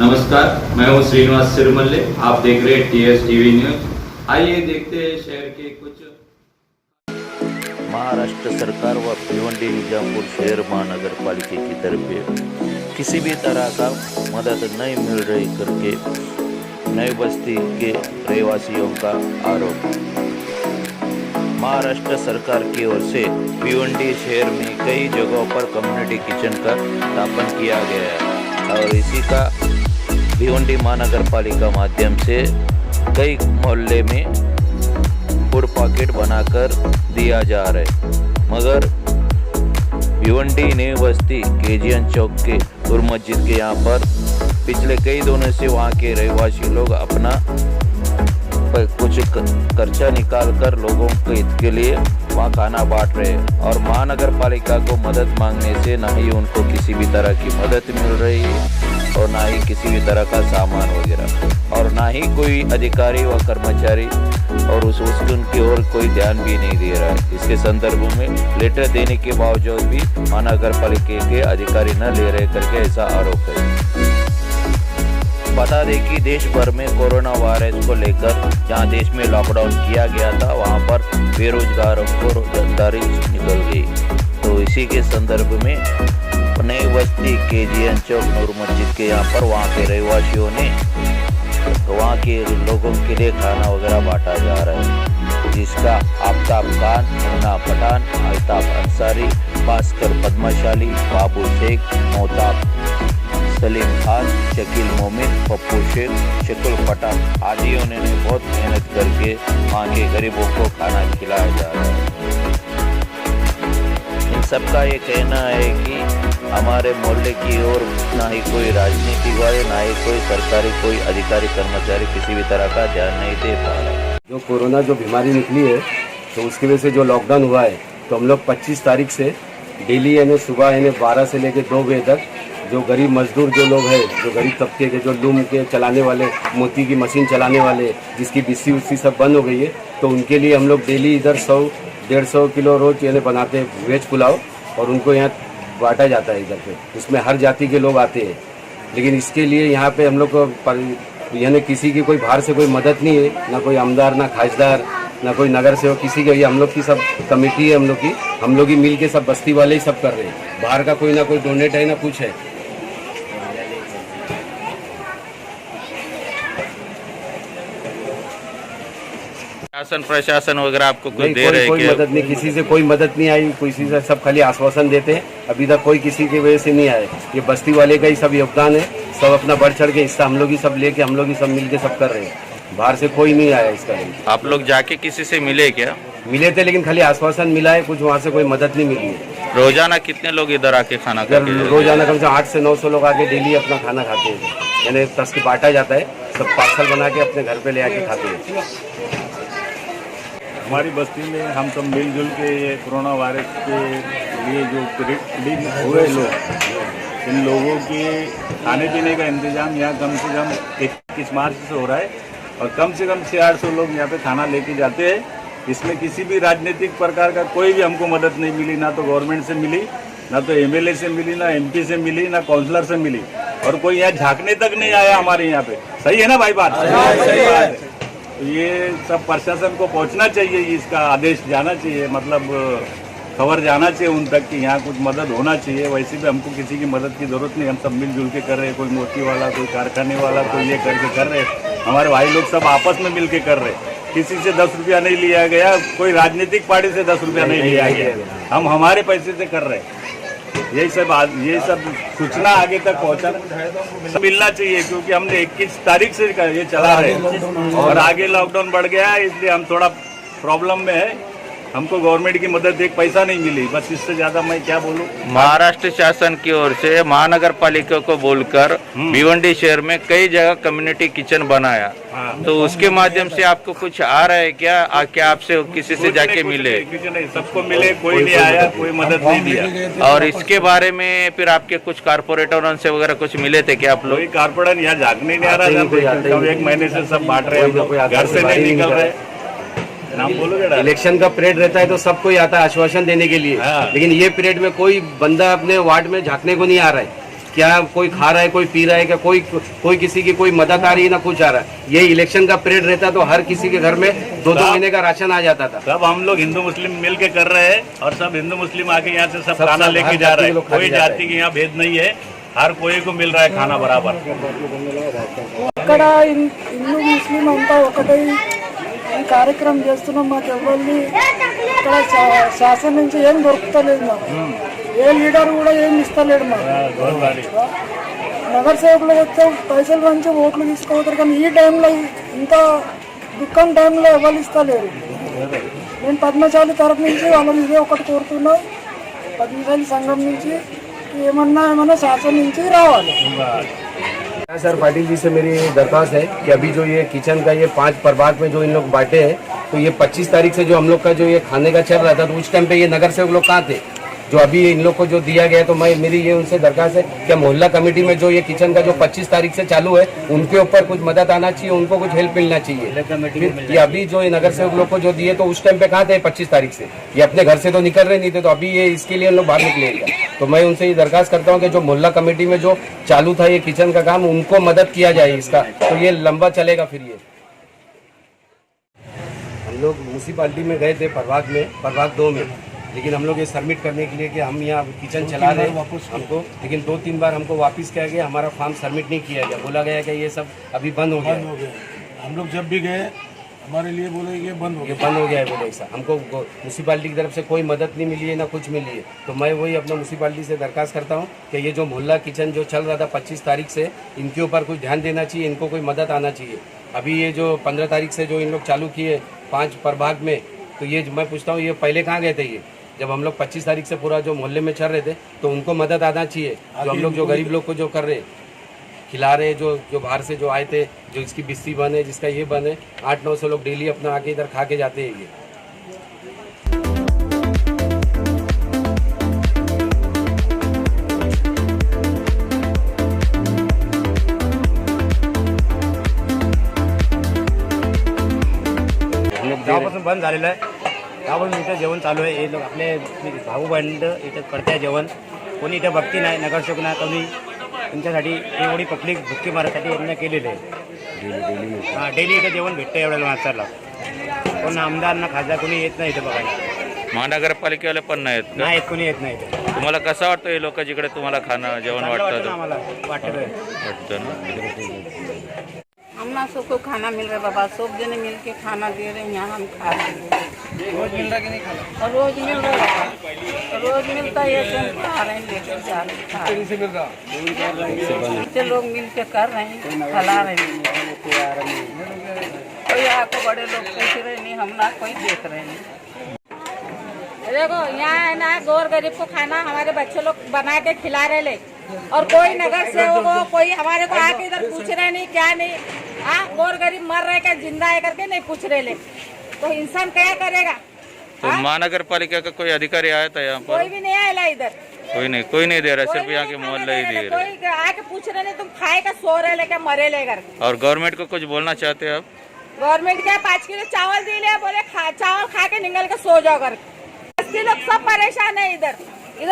नमस्कार, मैं हूं श्रीनिवास सिरमल्ले। आप देख रहे हैं टीएस टीवी न्यूज। आइए देखते हैं शहर के कुछ। महाराष्ट्र सरकार व भिवंडी निजामपुर शहर महानगर पालिका की तरफ से किसी भी तरह का मदद नहीं मिल रही करके नई बस्ती के रहवासियों का आरोप। महाराष्ट्र सरकार की ओर से भिवंडी शहर में कई जगहों पर कम्युनिटी किचन का स्थापन किया गया है और इसी का भिवंडी महानगर पालिका माध्यम से कई मोहल्ले में फूड पॉकेट बनाकर दिया जा रहा है। मगर भिवंडी नई बस्ती केजीएन चौक के गुरु मस्जिद के यहाँ पर पिछले कई दिनों से वहाँ के रहवासी लोग अपना कुछ खर्चा निकाल कर लोगों के हित के लिए वहाँ खाना बांट रहे हैं और महानगर पालिका को मदद मांगने से ना ही उनको किसी भी तरह की मदद मिल रही है और ना ही किसी भी तरह का सामान वगैरह, और ना ही कोई अधिकारी व कर्मचारी और उनकी ओर कोई ध्यान भी नहीं दे रहा है। इसके संदर्भ में लेटर देने के बावजूद भी महानगर पालिका के अधिकारी न ले रहे करके ऐसा आरोप है। बता दें कि देश भर में कोरोना वायरस को लेकर जहां देश में लॉकडाउन किया गया था वहां पर बेरोजगारों को रोजगारी निकल गई। तो इसी के संदर्भ में नई बस्ती केजीएन चौक नूर मस्जिद के यहाँ पर वहाँ के रहवासियों ने वहाँ के लोगों के लिए खाना वगैरह बांटा जा रहा है, जिसका आफ्ताब खान, मुन्ना पठान, अल्ताफ अंसारी, भास्कर पद्मशाली, बाबू शेख, मोहताब सलीम खान, शकील मोमिन, पप्पू शेख, शकुल पठान आदियों ने बहुत मेहनत करके वहाँ के गरीबों को खाना खिलाया जा रहा है। इन सबका ये कहना है कि हमारे मोहल्ले की ओर ना ही कोई राजनीतिक वाले ना ही कोई सरकारी कोई अधिकारी कर्मचारी किसी भी तरह का ध्यान नहीं दे पा रहा। जो कोरोना जो बीमारी निकली है तो उसकी वजह से जो लॉकडाउन हुआ है तो हम लोग 25 तारीख से डेली यानी सुबह यानी 12 से लेकर 2 बजे तक जो गरीब मजदूर जो लोग हैं, जो गरीब तबके के जो लूम के चलाने वाले, मोती की मशीन चलाने वाले, जिसकी बिस्सी उस्सी सब बंद हो गई है, तो उनके लिए हम लोग डेली इधर 100-150 किलो रोज यानी बनाते हैं वेज पुलाव और उनको यहाँ बांटा जाता है इधर पे। इसमें हर जाति के लोग आते हैं, लेकिन इसके लिए यहाँ पे हम लोग को यानी किसी की कोई बाहर से कोई मदद नहीं है, ना कोई आमदार, ना खासदार, ना कोई नगर सेवक, किसी का। ये हम लोग की सब कमेटी है, हम लोग ही मिल के सब बस्ती वाले ही सब कर रहे हैं। बाहर का कोई ना कोई डोनेट है ना कुछ है। शासन प्रशासन वगैरह आपको कुछ दे रहे हैं? कोई मदद नहीं, किसी से कोई मदद नहीं आई, किसी से सब खाली आश्वासन देते हैं। अभी तक कोई किसी की वजह से नहीं आए। ये बस्ती वाले का ही सब योगदान है, सब अपना बढ़ चढ़ के हिस्सा हम लोग ही सब लेके हम लोग ही सब मिल के सब कर रहे हैं। बाहर से कोई नहीं आया इसका। आप लोग जाके किसी से मिले क्या? मिले थे, लेकिन खाली आश्वासन मिला है, कुछ वहाँ से कोई मदद नहीं मिली है। रोजाना कितने लोग इधर आके खाना खाते हैं? रोजाना कम से 8 से 900 लोग आके डेली अपना खाना खाते हैं, यानी तस के बांटा जाता है, सब पार्सल बना के अपने घर पे ले आके खाते हैं। हमारी बस्ती में हम सब मिलजुल के ये कोरोना वायरस के लिए जो पीड़ित हुए लोग, इन लोगों के खाने पीने का इंतजाम यहाँ कम से कम 21 मार्च से हो रहा है और कम से कम 600-800 लोग यहाँ पे खाना लेके जाते हैं। इसमें किसी भी राजनीतिक प्रकार का कोई भी हमको मदद नहीं मिली, ना तो गवर्नमेंट से मिली, ना तो एमएलए से मिली, ना एमपी से मिली, ना काउंसलर से मिली, और कोई यहाँ झांकने तक नहीं आया हमारे यहाँ पे। सही है ना भाई बात? सही बात है। ये सब प्रशासन को पहुंचना चाहिए, इसका आदेश जाना चाहिए, मतलब खबर जाना चाहिए उन तक कि यहाँ कुछ मदद होना चाहिए। वैसे भी हमको किसी की मदद की जरूरत नहीं, हम सब मिलजुल के कर रहे हैं। कोई मोती वाला, कोई कारखाने वाला, कोई ये करके कर रहे हैं। हमारे भाई लोग सब आपस में मिल के कर रहे हैं। किसी से 10 रुपया नहीं लिया गया, कोई राजनीतिक पार्टी से 10 रुपया नहीं लिया गया, हम हमारे पैसे से कर रहे हैं। ये सब सूचना आगे तक पहुंचाना मिलना चाहिए, क्योंकि हमने 21 तारीख से ये चला रहे हैं और आगे लॉकडाउन बढ़ गया है, इसलिए हम थोड़ा प्रॉब्लम में है। हमको गवर्नमेंट की मदद 1 पैसा नहीं मिली, बस इससे ज्यादा मैं क्या बोलूं। महाराष्ट्र शासन की ओर से महानगर पालिका को बोलकर भिवंडी शहर में कई जगह कम्युनिटी किचन बनाया, तो उसके माध्यम से आपको कुछ आ रहा है क्या? क्या आपसे किसी से जाके मिले? सबको मिले, कोई नहीं आया, कोई मदद नहीं दिया। और इसके बारे में फिर आपके कुछ कारपोरेटरों से वगैरह कुछ मिले थे क्या आप लोग? कोई कारपोरेटर यहाँ झाँकने नहीं आ रहा, 1 महीने से सब बांट रहे हैं, घर से नहीं निकल रहे। नाम बोलोगे? इलेक्शन का पीरियड रहता है तो सब कोई आता है आश्वासन देने के लिए, लेकिन ये पीरियड में कोई बंदा अपने वार्ड में झांकने को नहीं आ रहा है। क्या कोई खा रहा है, कोई पी रहा है, क्या कोई किसी की कोई मदद आ रही है ना कुछ आ रहा है। ये इलेक्शन का पीरियड रहता तो हर किसी के घर में 2-2 महीने का राशन आ जाता था। सब हम लोग हिंदू मुस्लिम मिल के कर रहे हैं और सब हिंदू मुस्लिम आके यहाँ से सब खाना लेके जा रहे हैं। कोई जाति के यहाँ भेद नहीं है, हर कोई को मिल रहा है खाना बराबर। ఇక్కడ హిందూ ముస్లిం అంతా ఒకటే ఈ కార్యక్రమం చేస్తున్నాం. మాకు ఎవరిని ఇక్కడ శాసనం నుంచి ఏం దొరుకుతలేదు. మాకు ఏ లీడర్ కూడా ఏం ఇస్తలేడు. మాకు నగర సేవకులు వస్తే పైసలు మంచి ఓట్లు తీసుకోవతారు, కానీ ఈ టైంలో ఇంత దుఃఖం టైంలో ఎవరు ఇస్తలేరు. నేను పద్మశాలి తరఫు నుంచి వాళ్ళని ఇదే ఒకటి కోరుతున్నాం, పద్మశాలి సంఘం నుంచి ఏమన్నా శాసనం నుంచి రావాలి. सर पाटिल जी से मेरी दरख्वास्त है कि अभी जो ये किचन का ये 5 प्रभाग में जो इन लोग बांटे हैं, तो ये 25 तारीख से जो हम लोग का जो ये खाने का चल रहा था, तो उस टाइम पे ये नगर सेवक लोग कहाँ थे जो अभी इन लोग को जो दिया गया है। तो मैं मेरी ये उनसे दरख्वास्त है कि मोहल्ला कमेटी में जो ये किचन का जो 25 तारीख से चालू है, उनके ऊपर कुछ मदद आना चाहिए, उनको कुछ हेल्प मिलना चाहिए। ये अभी जो ये नगर सेवक लोग को जो दिए तो उस टाइम पे कहाँ थे 25 तारीख से, ये अपने घर से तो निकल रहे नहीं थे, तो अभी ये इसके लिए लोग बाहर निकलेगा। तो मैं उनसे ये दरखास्त करता हूँ कि जो मोहल्ला कमेटी में जो चालू था ये किचन का काम, उनको मदद किया जाए इसका, तो ये लंबा चलेगा। फिर ये हम लोग म्यूनसिपालिटी में गए थे प्रभाग 2 में, लेकिन हम लोग ये सबमिट करने के लिए कि हम यहाँ किचन चला रहे हैं हमको, लेकिन 2-3 बार हमको वापस किया गया, हमारा फॉर्म सबमिट नहीं किया गया, बोला गया कि ये सब अभी बंद हो गया। हम लोग जब भी गए हमारे लिए बोले ये बंद हो गया है बोले ऐसा। हमको म्यूनसिपालिटी की तरफ से कोई मदद नहीं मिली है ना कुछ मिली है। तो मैं वही अपना म्यूनसिपालिटी से दरखास्त करता हूँ कि ये जो मोहल्ला किचन जो चल रहा था 25 तारीख से, इनके ऊपर कुछ ध्यान देना चाहिए, इनको कोई मदद आना चाहिए। अभी ये जो 15 तारीख से जो इन लोग चालू किए 5 प्रभाग में, तो ये मैं पूछता हूँ ये पहले कहाँ गए थे? ये जब हम लोग 25 तारीख से पूरा जो मोहल्ले में चल रहे थे, तो उनको मदद आना चाहिए। जो हम लोग जो गरीब लोग को जो कर रहे खिला रहे, जो बाहर से जो आए थे, जो इसकी बिस्ती बने, जिसका ये बने, 800-900 लोग डेली अपना आके इधर खा के जाते हैं। ये तेव्हापासून बंद झालेलं आहे, तेव्हापासून इथं जेवण चालू आहे. हे लोक आपले भाऊ बंद इथं करते जेवण, कोणी इथं बघती नाही, नगरसेवक नाही, कोणी तुमच्यासाठी एवढी पब्लिक भुक्की मारण्यासाठी यांना केलेलं आहे. हां, डेली इथं जेवण भेटतं एवढ्या माणसाला. कोण आमदार ना खासदार कोणी येत नाही इथं बघायला. महानगरपालिकेवाले पण नाहीत नाही येत, कोणी येत नाही इथं. तुम्हाला कसं वाटतं हे लोक जिकडे तुम्हाला खाणं जेवण वाटतं? आम्हाला वाटतं हम सबको खाना मिल रहा है बाबा, सब जने मिल के खाना दे रहे हैं, यहाँ हम खा रहे हैं। रोज मिल रहा कि नहीं खाना? रोज मिल रहा है, रोज मिलता है, हम खा रहे हैं, लेकर जा रहे हैं, खा रहे हैं। बच्चे लोग मिल के कर रहे हैं, खिला रहे हैं। कोई आपको बड़े लोग पूछ रहे नहीं, हम ना कोई देख रहे नहीं। देखो यहाँ है ना, गौर गरीब को खाना हमारे बच्चे लोग बना के खिला रहे ले, और कोई नगर सेवक हो, कोई हमारे को आके इधर पूछ रहे नहीं, क्या नहीं। हाँ, गौर गरीब मर रहे क्या जिंदा है करके नहीं पूछ रहे ले, तो इंसान क्या करेगा? तो महानगर पालिका का कोई अधिकारी आया था यहाँ पर? कोई भी नहीं आया इधर, कोई नहीं दे रहा, सिर्फ यहाँ के मोहल्ले ही दे रहे। कोई आके पूछ रहे नहीं, तुम खाए का सो रहे ले क्या मरे ले कर। और गवर्नमेंट को कुछ बोलना चाहते हैं आप? गवर्नमेंट क्या 5 किलो चावल दी ले, बोले चावल खा के निकल के सो जाओ कर। बस्ती लोग सब परेशान है इधर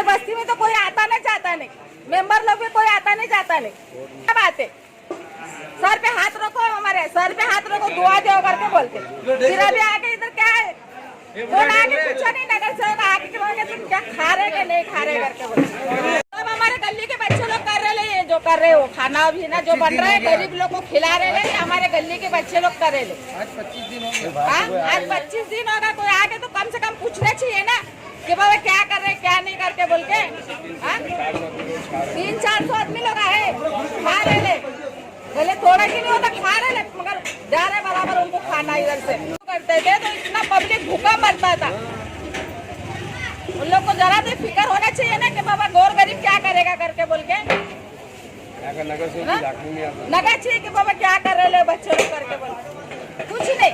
बस्ती में तो कोई आता नहीं जाता नहीं, मेंबर लोग भी कोई आता नहीं जाता नहीं। क्या बात है? सर पे हाथ रखो, हमारे सर पे हाथ रखो, दुआ दो करके बोलते। फिर अभी आके इधर क्या है, कौन आके पूछा नहीं, नगर सेवक आके तुम क्या खा रहे कि नहीं खा रहे करके बोलते। अब हमारे गली के बच्चे लोग कर रहे हैं, जो कर रहे हो खाना भी ना जो बन रहा है, गरीब लोग को खिला रहे हैं, हमारे गली के बच्चे लोग कर रहे हैं। आज 25 दिन हो गए, आज 25 दिन होगा, कोई आके तो कम से कम पूछना चाहिए ना कि बाबा क्या कर रहे क्या नहीं करके बोल के। 300-400 आदमी लोग आए, खा रहे ले, बोले थोड़ा ही नहीं होता, खा रहे ले, मगर जा रहे बराबर उनको खाना इधर से करते थे, तो इतना पब्लिक भूखा मरता था। उन लोग को जरा भी फिक्र होना चाहिए ना कि बाबा गौर गरीब क्या करेगा करके बोल के। नगर चाहिए कि बाबा क्या कर रहे ले बच्चे लोग करके बोल, कुछ नहीं।